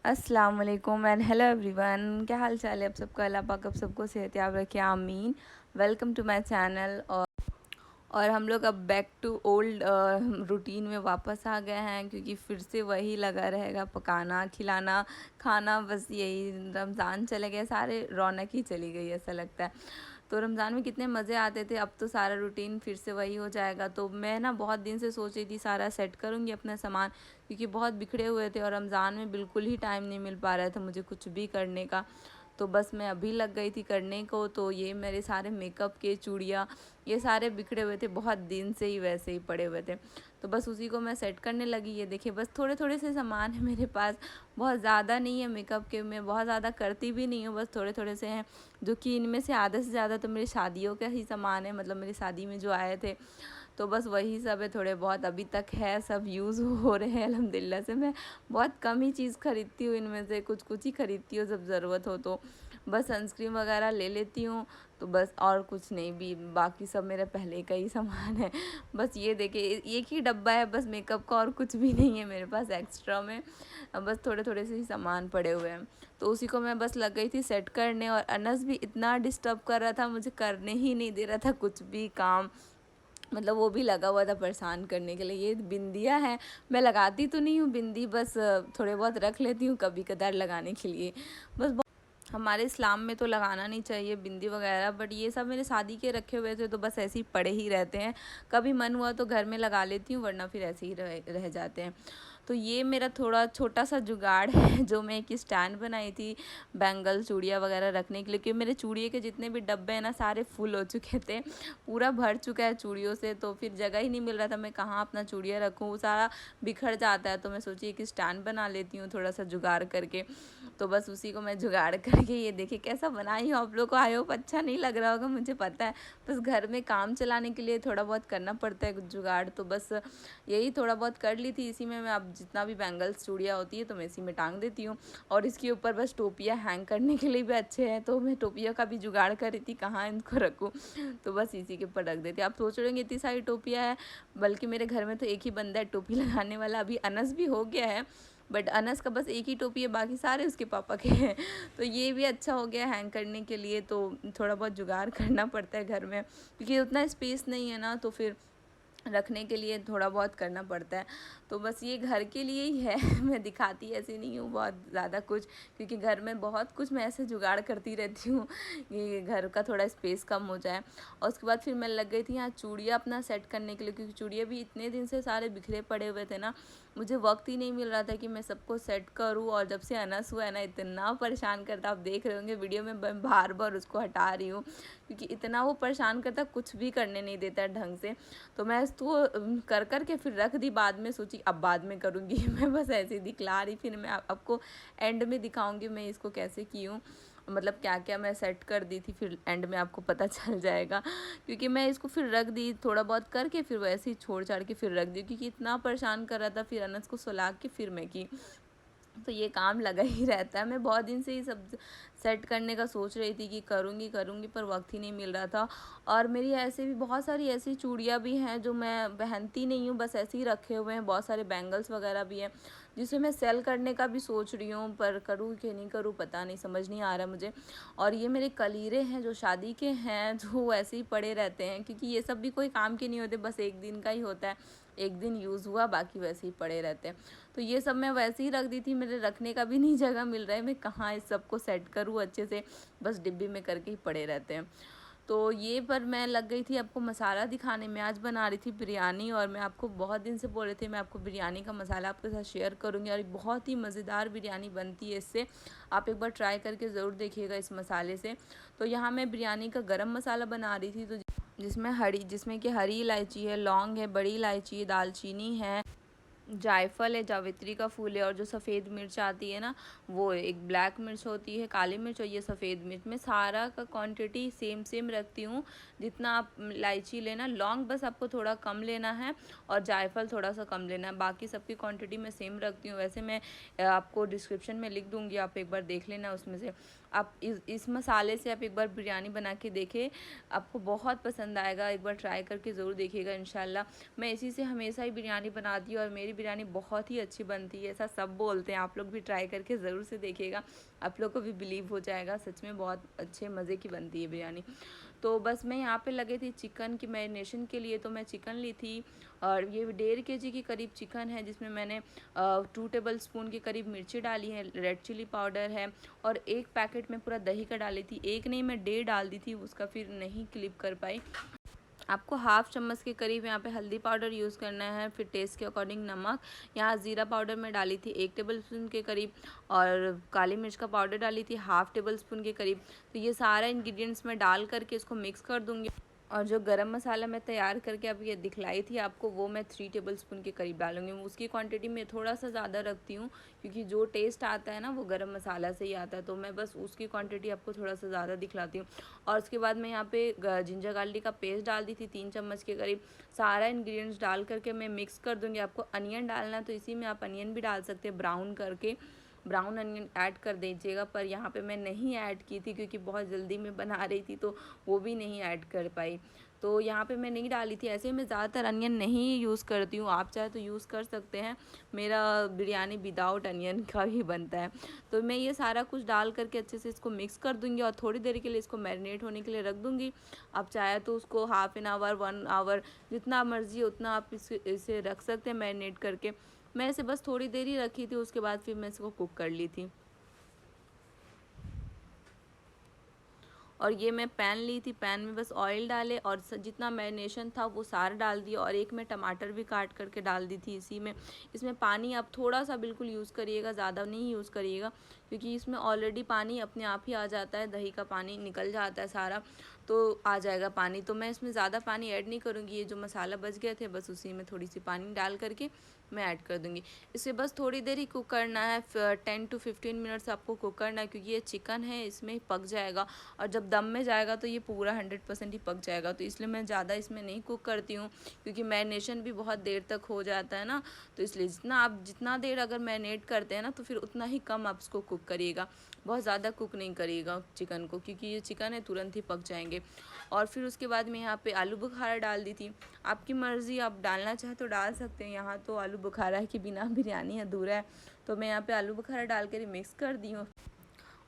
अस्सलाम वालेकुम and hello everyone. क्या हाल चाल है आप सबका? अल्लाह पाक आप सबको सेहतयाब रखे, आमीन। Welcome to my channel. और हम लोग अब बैक टू ओल्ड रूटीन में वापस आ गए हैं, क्योंकि फिर से वही लगा रहेगा, पकाना खिलाना खाना, बस यही। रमज़ान चले गए, सारे रौनक ही चली गई ऐसा लगता है। तो रमज़ान में कितने मज़े आते थे, अब तो सारा रूटीन फिर से वही हो जाएगा। तो मैं ना बहुत दिन से सोच रही थी सारा सेट करूँगी अपना सामान, क्योंकि बहुत बिखरे हुए थे और रमज़ान में बिल्कुल ही टाइम नहीं मिल पा रहा था मुझे कुछ भी करने का। तो बस मैं अभी लग गई थी करने को। तो ये मेरे सारे मेकअप के चूड़ियाँ ये सारे बिखरे हुए थे, बहुत दिन से ही वैसे ही पड़े हुए थे। तो बस उसी को मैं सेट करने लगी। ये देखिए, बस थोड़े थोड़े से सामान है मेरे पास, बहुत ज़्यादा नहीं है मेकअप के, मैं बहुत ज़्यादा करती भी नहीं हूँ, बस थोड़े थोड़े से हैं। जो कि इनमें से आधे से ज़्यादा तो मेरी शादियों का ही सामान है, मतलब मेरी शादी में जो आए थे, तो बस वही सब है। थोड़े बहुत अभी तक है, सब यूज़ हो रहे हैं अल्हम्दुलिल्लाह से। मैं बहुत कम ही चीज़ खरीदती हूँ, इनमें से कुछ कुछ ही खरीदती हूँ जब ज़रूरत हो तो। बस सनस्क्रीन वगैरह ले लेती हूँ, तो बस और कुछ नहीं भी, बाकी सब मेरा पहले का ही सामान है। बस ये देखिए, एक ही डब्बा है बस मेकअप का, और कुछ भी नहीं है मेरे पास एक्स्ट्रा में। बस थोड़े थोड़े से ही सामान पड़े हुए हैं, तो उसी को मैं बस लग गई थी सेट करने। और अनस भी इतना डिस्टर्ब कर रहा था, मुझे करने ही नहीं दे रहा था कुछ भी काम, मतलब वो भी लगा हुआ था परेशान करने के लिए। ये बिंदियाँ हैं, मैं लगाती तो नहीं हूँ बिंदी, बस थोड़े बहुत रख लेती हूँ कभी कदार लगाने के लिए। बस हमारे इस्लाम में तो लगाना नहीं चाहिए बिंदी वगैरह, बट ये सब मेरे शादी के रखे हुए थे, तो बस ऐसे ही पड़े ही रहते हैं। कभी मन हुआ तो घर में लगा लेती हूँ, वरना फिर ऐसे ही रह जाते हैं। तो ये मेरा थोड़ा छोटा सा जुगाड़ है, जो मैं एक स्टैंड बनाई थी बैंगल चूड़ियाँ वगैरह रखने के लिए, क्योंकि मेरे चूड़िए के जितने भी डब्बे हैं ना, सारे फुल हो चुके थे, पूरा भर चुका है चूड़ियों से। तो फिर जगह ही नहीं मिल रहा था, मैं कहाँ अपना चूड़ियाँ रखूँ, वो सारा बिखर जाता है। तो मैं सोची एक स्टैंड बना लेती हूँ थोड़ा सा जुगाड़ करके। तो बस उसी को मैं जुगाड़ करके, ये देखिए कैसा बनाई हूँ। आप लोग को आई होप अच्छा नहीं लग रहा होगा, मुझे पता है, बस घर में काम चलाने के लिए थोड़ा बहुत करना पड़ता है जुगाड़। तो बस यही थोड़ा बहुत कर ली थी। इसी में मैं अब जितना भी बैंगल्स चूड़ियाँ होती है तो मैं इसी में टांग देती हूँ। और इसके ऊपर बस टोपियाँ हैंग करने के लिए भी अच्छे हैं, तो मैं टोपियों का भी जुगाड़ कर रही थी कहाँ इनको रखूँ, तो बस इसी के ऊपर रख देती। आप सोच रहे होंगे इतनी सारी टोपियाँ हैं, बल्कि मेरे घर में तो एक ही बंदा है टोपी लगाने वाला। अभी अनस भी हो गया है, बट अनस का बस एक ही टोपी है, बाकी सारे उसके पापा के हैं। तो ये भी अच्छा हो गया हैंग करने के लिए। तो थोड़ा बहुत जुगाड़ करना पड़ता है घर में, क्योंकि उतना स्पेस नहीं है ना, तो फिर रखने के लिए थोड़ा बहुत करना पड़ता है। तो बस ये घर के लिए ही है। मैं दिखाती ऐसे नहीं हूँ बहुत ज़्यादा कुछ, क्योंकि घर में बहुत कुछ मैं ऐसे जुगाड़ करती रहती हूँ कि घर का थोड़ा स्पेस कम हो जाए। और उसके बाद फिर मैं लग गई थी यहाँ चूड़ियाँ अपना सेट करने के लिए, क्योंकि चूड़ियाँ भी इतने दिन से सारे बिखरे पड़े हुए थे ना, मुझे वक्त ही नहीं मिल रहा था कि मैं सबको सेट करूँ। और जब से अनस हुआ है ना, इतना परेशान करता, आप देख रहे होंगे वीडियो में, मैं बार बार उसको हटा रही हूँ, क्योंकि इतना वो परेशान करता, कुछ भी करने नहीं देता ढंग से। तो मैं इसको कर कर के फिर रख दी, बाद में सोची अब बाद में करूँगी। मैं बस ऐसे ही दिखला रही, फिर मैं आपको एंड में दिखाऊंगी मैं इसको कैसे की हूँ, मतलब क्या क्या मैं सेट कर दी थी, फिर एंड में आपको पता चल जाएगा। क्योंकि मैं इसको फिर रख दी थोड़ा बहुत करके, फिर वैसे ही छोड़ छाड़ के फिर रख दी, क्योंकि इतना परेशान कर रहा था। फिर अनस को सुला के फिर मैं की, तो ये काम लगा ही रहता है। मैं बहुत दिन से ही सब सेट करने का सोच रही थी कि करूँगी करूँगी, पर वक्त ही नहीं मिल रहा था। और मेरी ऐसे भी बहुत सारी ऐसी चूड़ियाँ भी हैं जो मैं पहनती नहीं हूँ, बस ऐसे ही रखे हुए हैं। बहुत सारे बैंगल्स वगैरह भी हैं जिसे मैं सेल करने का भी सोच रही हूँ, पर करूँ कि नहीं करूँ पता नहीं, समझ नहीं आ रहा मुझे। और ये मेरे कलीरे हैं जो शादी के हैं, जो ऐसे ही पड़े रहते हैं, क्योंकि ये सब भी कोई काम के नहीं होते, बस एक दिन का ही होता है, एक दिन यूज़ हुआ, बाकी वैसे ही पड़े रहते हैं। तो ये सब मैं वैसे ही रख दी थी, मेरे रखने का भी नहीं जगह मिल रहा है, मैं कहाँ इस सब को सेट करूँ अच्छे से, बस डिब्बी में करके ही पड़े रहते हैं। तो ये पर मैं लग गई थी आपको मसाला दिखाने में। आज बना रही थी बिरयानी, और मैं आपको बहुत दिन से बोल रही थी मैं आपको बिरयानी का मसाला आपके साथ शेयर करूँगी, और बहुत ही मज़ेदार बिरयानी बनती है इससे। आप एक बार ट्राई करके ज़रूर देखिएगा इस मसाले से। तो यहाँ मैं बिरयानी का गरम मसाला बना रही थी, तो जिसमें कि हरी इलायची है, लौंग है, बड़ी इलायची है, दालचीनी है, जायफल है, जावित्री का फूल है, और जो सफ़ेद मिर्च आती है ना, वो है। एक ब्लैक मिर्च होती है, काली मिर्च, और ये सफ़ेद मिर्च। मैं सारा का क्वांटिटी सेम सेम रखती हूँ, जितना आप इलायची लेना, लौंग बस आपको थोड़ा कम लेना है, और जायफल थोड़ा सा कम लेना है, बाकी सबकी क्वांटिटी मैं सेम रखती हूँ। वैसे मैं आपको डिस्क्रिप्शन में लिख दूँगी, आप एक बार देख लेना उसमें से। आप इस मसाले से आप एक बार बिरयानी बना के देखें, आपको बहुत पसंद आएगा। एक बार ट्राई करके ज़रूर देखिएगा इंशाल्लाह। मैं इसी से हमेशा ही बिरयानी बनाती हूँ और मेरी बिरयानी बहुत ही अच्छी बनती है, ऐसा सब बोलते हैं। आप लोग भी ट्राई करके ज़रूर से देखिएगा, आप लोग को भी बिलीव हो जाएगा, सच में बहुत अच्छे मज़े की बनती है बिरयानी। तो बस मैं यहाँ पे लगे थी चिकन की मैरिनेशन के लिए, तो मैं चिकन ली थी और ये 1.5 kg के करीब चिकन है, जिसमें मैंने 2 टेबल स्पून के करीब मिर्ची डाली है, रेड चिली पाउडर है और 1 पैकेट में पूरा दही का डाली थी। एक नहीं, मैं 1.5 डाल दी थी, उसका फिर नहीं क्लिप कर पाई। आपको हाफ चम्मच के करीब यहाँ पे हल्दी पाउडर यूज़ करना है, फिर टेस्ट के अकॉर्डिंग नमक। यहाँ ज़ीरा पाउडर मैं डाली थी 1 टेबल स्पून के करीब और काली मिर्च का पाउडर डाली थी हाफ टेबल स्पून के करीब। तो ये सारा इंग्रेडिएंट्स मैं डाल करके इसको मिक्स कर दूँगी। और जो गरम मसाला मैं तैयार करके अब ये दिखलाई थी आपको, वो मैं 3 टेबल स्पून के करीब डालूंगी। उसकी क्वांटिटी मैं थोड़ा सा ज़्यादा रखती हूँ, क्योंकि जो टेस्ट आता है ना वो गरम मसाला से ही आता है, तो मैं बस उसकी क्वांटिटी आपको थोड़ा सा ज़्यादा दिखलाती हूँ। और उसके बाद मैं यहाँ पे जिंजर गार्लिक का पेस्ट डाल दी थी 3 चम्मच के करीब। सारा इंग्रेडिएंट्स डाल करके मैं मिक्स कर दूँगी। आपको अनियन डालना है तो इसी में आप अनियन भी डाल सकते हैं, ब्राउन करके ब्राउन अनियन ऐड कर दीजिएगा। पर यहाँ पे मैं नहीं ऐड की थी, क्योंकि बहुत जल्दी में बना रही थी, तो वो भी नहीं ऐड कर पाई, तो यहाँ पे मैं नहीं डाली थी। ऐसे मैं ज़्यादातर अनियन नहीं यूज़ करती हूँ, आप चाहे तो यूज़ कर सकते हैं। मेरा बिरयानी विदाउट अनियन का ही बनता है। तो मैं ये सारा कुछ डाल करके अच्छे से इसको मिक्स कर दूँगी और थोड़ी देर के लिए इसको मैरिनेट होने के लिए रख दूँगी। आप चाहे तो उसको हाफ़ एन आवर 1 आवर जितना मर्ज़ी उतना आप इसे रख सकते हैं मैरिनेट करके। मैं इसे बस थोड़ी देर ही रखी थी, उसके बाद फिर मैं इसको कुक कर ली थी। और ये मैं पैन ली थी, पैन में बस ऑयल डाले और जितना मैरिनेशन था वो सारा डाल दिया और एक मैं टमाटर भी काट करके डाल दी थी इसी में। इसमें पानी आप थोड़ा सा बिल्कुल यूज़ करिएगा, ज़्यादा नहीं यूज़ करिएगा, क्योंकि इसमें ऑलरेडी पानी अपने आप ही आ जाता है, दही का पानी निकल जाता है सारा, तो आ जाएगा पानी। तो मैं इसमें ज़्यादा पानी ऐड नहीं करूँगी, ये जो मसाला बच गए थे बस उसी में थोड़ी सी पानी डाल करके मैं ऐड कर दूँगी। इसे बस थोड़ी देर ही कुक करना है, 10 to 15 मिनट्स आपको कुक करना है, क्योंकि ये चिकन है इसमें ही पक जाएगा और जब दम में जाएगा तो ये पूरा 100% ही पक जाएगा। तो इसलिए मैं ज़्यादा इसमें नहीं कुक करती हूँ, क्योंकि मैरिनेशन भी बहुत देर तक हो जाता है ना, तो इसलिए जितना देर अगर मैरिनेट करते हैं ना तो फिर उतना ही कम आप इसको कुक करिएगा, बहुत ज़्यादा कुक नहीं करिएगा चिकन को, क्योंकि ये चिकन है तुरंत ही पक जाएंगे। और फिर उसके बाद मैं यहाँ पे आलू बुखारा डाल दी थी। आपकी मर्ज़ी, आप डालना चाहे तो डाल सकते हैं। यहाँ तो आलू बुखारा के बिना बिरयानी अधूरा है, तो मैं यहाँ पे आलू बुखारा डाल कर मिक्स कर दी हूँ।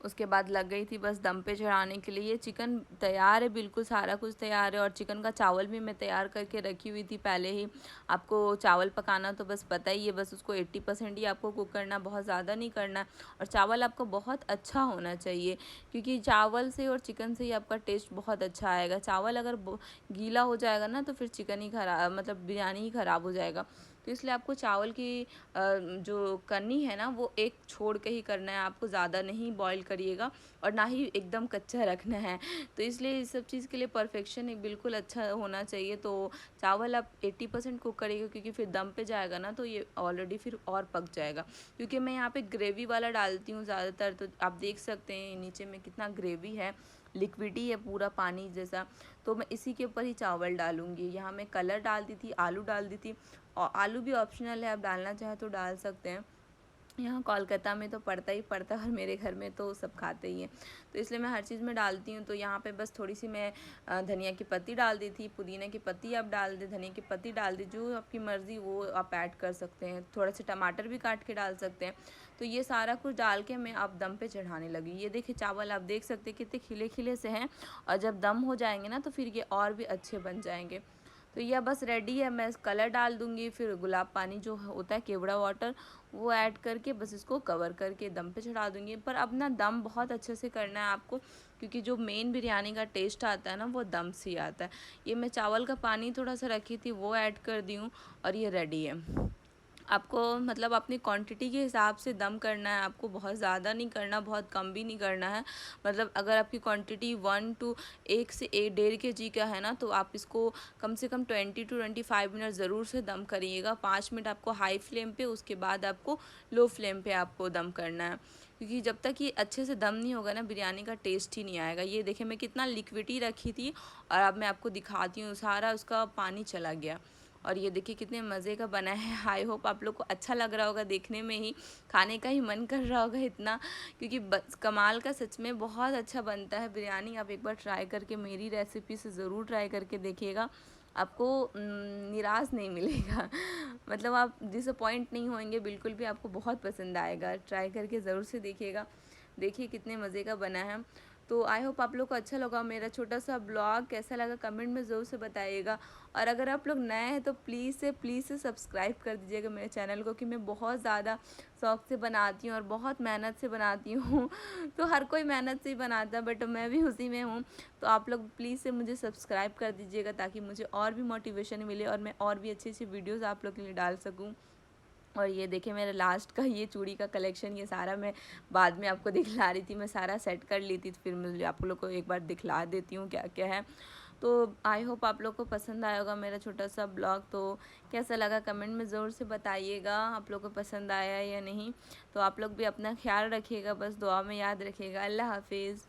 उसके बाद लग गई थी बस दम पे चढ़ाने के लिए। ये चिकन तैयार है, बिल्कुल सारा कुछ तैयार है और चिकन का चावल भी मैं तैयार करके रखी हुई थी पहले ही। आपको चावल पकाना तो बस पता ही है, बस उसको 80% ही आपको कुक करना, बहुत ज़्यादा नहीं करना। और चावल आपको बहुत अच्छा होना चाहिए, क्योंकि चावल से और चिकन से ही आपका टेस्ट बहुत अच्छा आएगा। चावल अगर गीला हो जाएगा ना तो फिर चिकन ही खराब, मतलब बिरयानी ही ख़राब हो जाएगा। तो इसलिए आपको चावल की जो करनी है ना वो एक छोड़ के ही करना है, आपको ज़्यादा नहीं बॉईल करिएगा और ना ही एकदम कच्चा रखना है। तो इसलिए इस सब चीज़ के लिए परफेक्शन एक बिल्कुल अच्छा होना चाहिए। तो चावल आप 80% कुक करिएगा, क्योंकि फिर दम पे जाएगा ना तो ये ऑलरेडी फिर और पक जाएगा। क्योंकि मैं यहाँ पे ग्रेवी वाला डालती हूँ ज़्यादातर, तो आप देख सकते हैं नीचे में कितना ग्रेवी है, लिक्विडी है पूरा पानी जैसा। तो मैं इसी के ऊपर ही चावल डालूँगी। यहाँ मैं कलर डाल दी थी, आलू डाल दी थी, और आलू भी ऑप्शनल है, आप डालना चाहे तो डाल सकते हैं। यहाँ कोलकाता में तो पड़ता ही पड़ता है और मेरे घर में तो सब खाते ही हैं, तो इसलिए मैं हर चीज़ में डालती हूँ। तो यहाँ पे बस थोड़ी सी मैं धनिया की पत्ती डाल दी थी, पुदीना की पत्ती आप डाल दें, धनिया की पत्ती डाल दी, जो आपकी मर्ज़ी वो आप ऐड कर सकते हैं। थोड़ा सा टमाटर भी काट के डाल सकते हैं। तो ये सारा कुछ डाल के मैं आप दम पे चढ़ाने लगी। ये देखिए चावल आप देख सकते हैं कितने खिले खिले से हैं, और जब दम हो जाएंगे ना तो फिर ये और भी अच्छे बन जाएंगे। तो यह बस रेडी है। मैं कलर डाल दूँगी, फिर गुलाब पानी जो होता है केवड़ा वाटर वो ऐड करके बस इसको कवर करके दम पे चढ़ा दूँगी। पर अब ना दम बहुत अच्छे से करना है आपको, क्योंकि जो मेन बिरयानी का टेस्ट आता है ना वो दम से ही आता है। ये मैं चावल का पानी थोड़ा सा रखी थी वो ऐड कर दी हूँ और ये रेडी है। आपको मतलब अपनी क्वांटिटी के हिसाब से दम करना है, आपको बहुत ज़्यादा नहीं करना, बहुत कम भी नहीं करना है। मतलब अगर आपकी क्वांटिटी 1 से 1.5 kg का है ना, तो आप इसको कम से कम 20 to 25 मिनट ज़रूर से दम करिएगा। 5 मिनट आपको हाई फ्लेम पे, उसके बाद आपको लो फ्लेम पे आपको दम करना है, क्योंकि जब तक ये अच्छे से दम नहीं होगा ना बिरयानी का टेस्ट ही नहीं आएगा। ये देखिए मैं कितना लिक्विडी रखी थी और अब मैं आपको दिखाती हूँ, सारा उसका पानी चला गया और ये देखिए कितने मज़े का बना है। आई होप आप लोग को अच्छा लग रहा होगा, देखने में ही खाने का ही मन कर रहा होगा इतना, क्योंकि बस कमाल का, सच में बहुत अच्छा बनता है बिरयानी। आप एक बार ट्राई करके मेरी रेसिपी से ज़रूर ट्राई करके देखिएगा, आपको निराश नहीं मिलेगा। मतलब आप डिसअपॉइंट नहीं होंगे बिल्कुल भी, आपको बहुत पसंद आएगा। ट्राई करके ज़रूर से देखिएगा। देखिए कितने मज़े का बना है। तो आई होप आप लोग को अच्छा लगा मेरा छोटा सा ब्लॉग, कैसा लगा कमेंट में ज़रूर से बताइएगा। और अगर आप लोग नए हैं तो प्लीज़ से सब्सक्राइब कर दीजिएगा मेरे चैनल को, कि मैं बहुत ज़्यादा शौक़ से बनाती हूँ और बहुत मेहनत से बनाती हूँ। तो हर कोई मेहनत से ही बनाता है, बट मैं भी उसी में हूँ। तो आप लोग प्लीज़ से मुझे सब्सक्राइब कर दीजिएगा, ताकि मुझे और भी मोटिवेशन मिले और मैं और भी अच्छी अच्छी वीडियोज़ आप लोग के लिए डाल सकूँ। और ये देखिए मेरा लास्ट का ये चूड़ी का कलेक्शन, ये सारा मैं बाद में आपको दिखला रही थी, मैं सारा सेट कर ली थी, फिर मुझे आप लोग को एक बार दिखला देती हूँ क्या क्या है। तो आई होप आप लोग को पसंद आया होगा मेरा छोटा सा ब्लॉग। तो कैसा लगा कमेंट में ज़रूर से बताइएगा, आप लोग को पसंद आया या नहीं। तो आप लोग भी अपना ख्याल रखिएगा, बस दुआ में याद रखिएगा। अल्लाह हाफिज़।